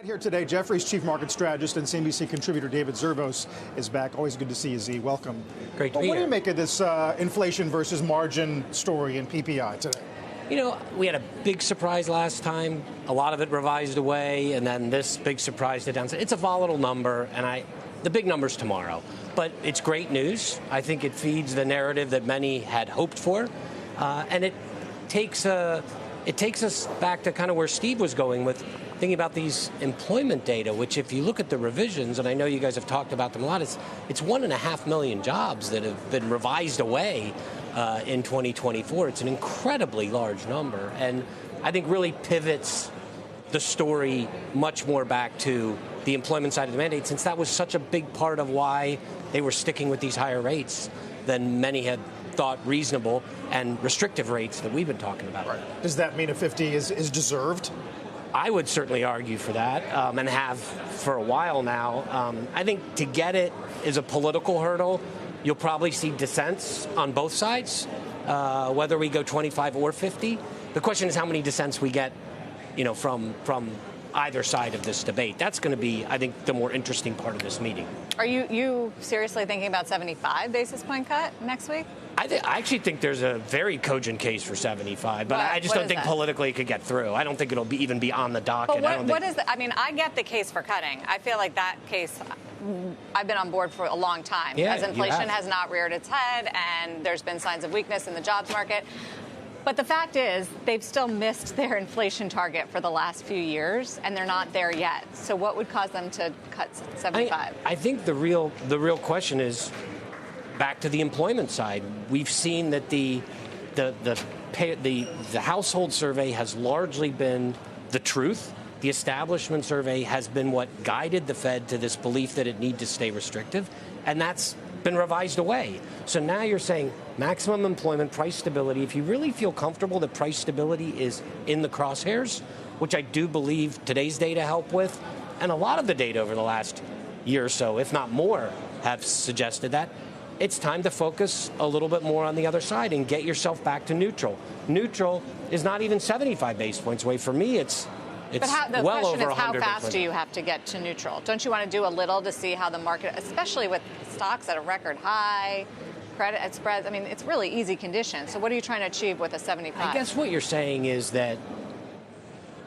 Here today, Jefferies chief market strategist and CNBC contributor David Zervos is back. Always good to see you, Z. Welcome. Great to be here. What do you make of this inflation versus margin story in PPI today? You know, we had a big surprise last time. A lot of it revised away, and then this big surprise to downside. It's a volatile number, and the big number's tomorrow. But it's great news. I think it feeds the narrative that many had hoped for, and it takes us back to kind of where Steve was going with thinking about these employment data, which if you look at the revisions, and I know you guys have talked about them a lot, it's 1.5 million jobs that have been revised away in 2024. It's an incredibly large number, and I think really pivots the story much more back to the employment side of the mandate, since that was such a big part of why they were sticking with these higher rates than many had thought reasonable and restrictive rates that we've been talking about. Right. Does that mean a 50 is deserved? I would certainly argue for that, and have for a while now. I think to get it is a political hurdle. You'll probably see dissents on both sides, whether we go 25 or 50. The question is how many dissents we get, from either side of this debate. That's going to be, I think, the more interesting part of this meeting. Are you seriously thinking about 75 basis point cut next week? I actually think there's a very cogent case for 75, but I just don't think politically it could get through. I don't think it'll even be on the docket. But what is I mean, I get the case for cutting. I feel like that case, I've been on board for a long time, as inflation has not reared its head and there's been signs of weakness in the jobs market. But the fact is, they've still missed their inflation target for the last few years, and they're not there yet. So what would cause them to cut 75? I think the real question is back to the employment side. We've seen that the household survey has largely been the truth. The establishment survey has been what guided the Fed to this belief that it need to stay restrictive, and that's been revised away. So now you're saying maximum employment, price stability. If you really feel comfortable that price stability is in the crosshairs, which I do believe today's data help with, and a lot of the data over the last year or so, if not more, have suggested that, it's time to focus a little bit more on the other side and get yourself back to neutral. Neutral is not even 75 basis points away. For me, it's well over 100. How fast do you have to get to neutral? Don't you want to do a little to see how the market, especially with stocks at a record high, credit at spreads? I mean, it's really easy conditions. So what are you trying to achieve with a 75? I guess what you're saying is that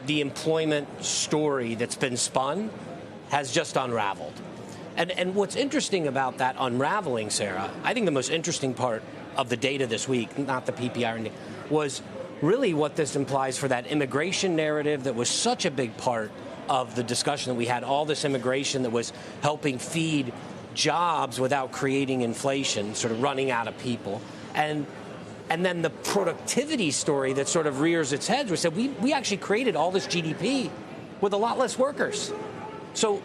the employment story that's been spun has just unraveled. And what's interesting about that unraveling, Sarah, I think the most interesting part of the data this week, not the PPI, was really what this implies for that immigration narrative that was such a big part of the discussion that we had, all this immigration that was helping feed jobs without creating inflation, sort of running out of people. And then the productivity story that sort of rears its head, we said we actually created all this GDP with a lot less workers. So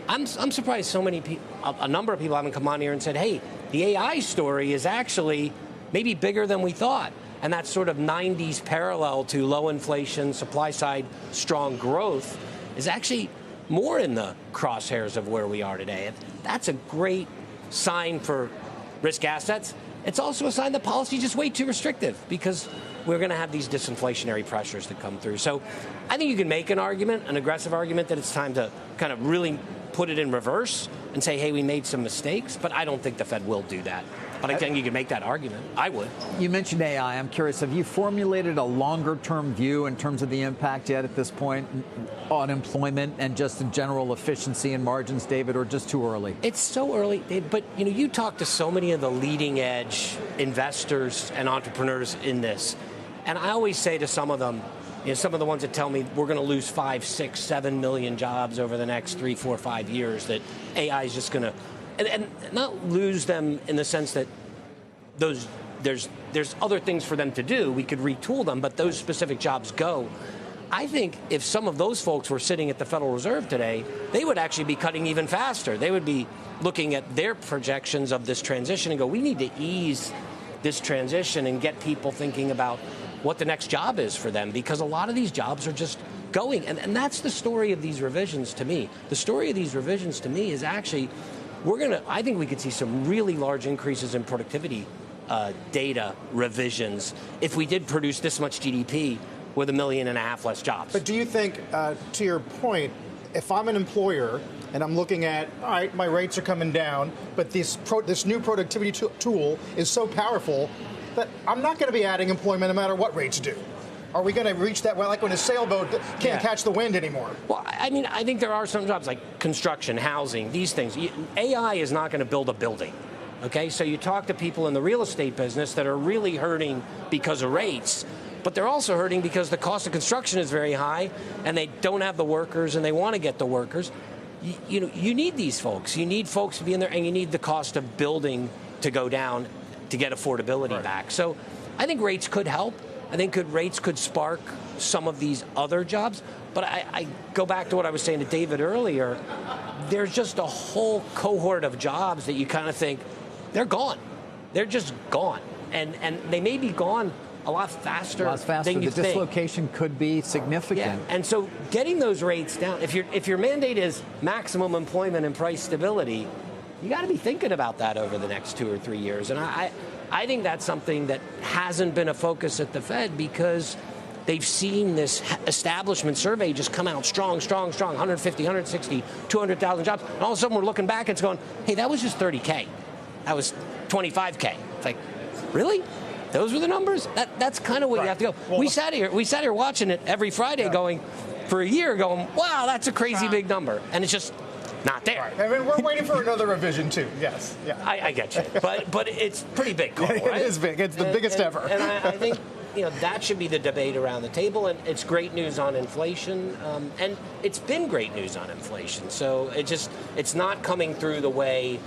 I'm surprised so many people, a number of people haven't come on here and said, hey, the AI story is actually maybe bigger than we thought. And that sort of 90s parallel to low inflation, supply side, strong growth is actually more in the crosshairs of where we are today. And that's a great sign for risk assets. It's also a sign that policy is just way too restrictive because we're going to have these disinflationary pressures that come through. So I think you can make an argument, an aggressive argument, that it's time to kind of really put it in reverse and say, hey, we made some mistakes, but I don't think the Fed will do that. But I think you can make that argument. I would. You mentioned AI. I'm curious, have you formulated a longer-term view in terms of the impact yet at this point on employment and just in general efficiency and margins, David, or just too early? It's so early, Dave, but you talk to so many of the leading-edge investors and entrepreneurs in this, and I always say to some of them, some of the ones that tell me we're going to lose 5, 6, 7 million jobs over the next 3, 4, 5 years, that AI is just going to, and not lose them in the sense that there's other things for them to do. We could retool them, but those specific jobs go. I think if some of those folks were sitting at the Federal Reserve today, they would actually be cutting even faster. They would be looking at their projections of this transition and go, we need to ease this transition and get people thinking about what the next job is for them, because a lot of these jobs are just going. And that's the story of these revisions to me. The story of these revisions to me is actually, I think we could see some really large increases in productivity data revisions if we did produce this much GDP with 1.5 million less jobs. But do you think, to your point, if I'm an employer and I'm looking at, all right, my rates are coming down, but this new productivity tool is so powerful that I'm not going to be adding employment no matter what rates do. Are we going to reach that, like when a sailboat can't catch the wind anymore? Well, I mean, I think there are some jobs like construction, housing, these things. AI is not going to build a building. Okay, so you talk to people in the real estate business that are really hurting because of rates, but they're also hurting because the cost of construction is very high and they don't have the workers and they want to get the workers. You need these folks. You need folks to be in there, and you need the cost of building to go down to get affordability back. So I think rates could help. I think rates could spark some of these other jobs. But I go back to what I was saying to David earlier. There's just a whole cohort of jobs that you kind of think, they're gone. They're just gone. And they may be gone a lot faster than you think. The dislocation could be significant. Yeah. And so getting those rates down, if your mandate is maximum employment and price stability, you got to be thinking about that over the next 2 or 3 years. And I think that's something that hasn't been a focus at the Fed because they've seen this establishment survey just come out strong, 150, 160, 200,000 jobs. And all of a sudden we're looking back, it's going, hey, that was just 30K. That was 25K. It's like, really? Those were the numbers? That's kind of what you have to go. Well, we sat here watching it every Friday going, for a year going, wow, that's a crazy big number. And it's just not there. Right. I mean, we're waiting for another revision, too. Yes. Yeah. I get you. But it's pretty big, Carl, right? It is big. It's the biggest ever. And I think that should be the debate around the table. And it's great news on inflation. And it's been great news on inflation. So it's not coming through the way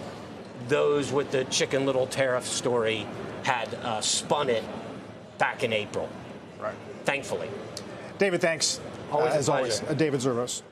those with the Chicken Little tariff story had spun it back in April. Right. Thankfully. David, thanks. Always as always, David Zervos.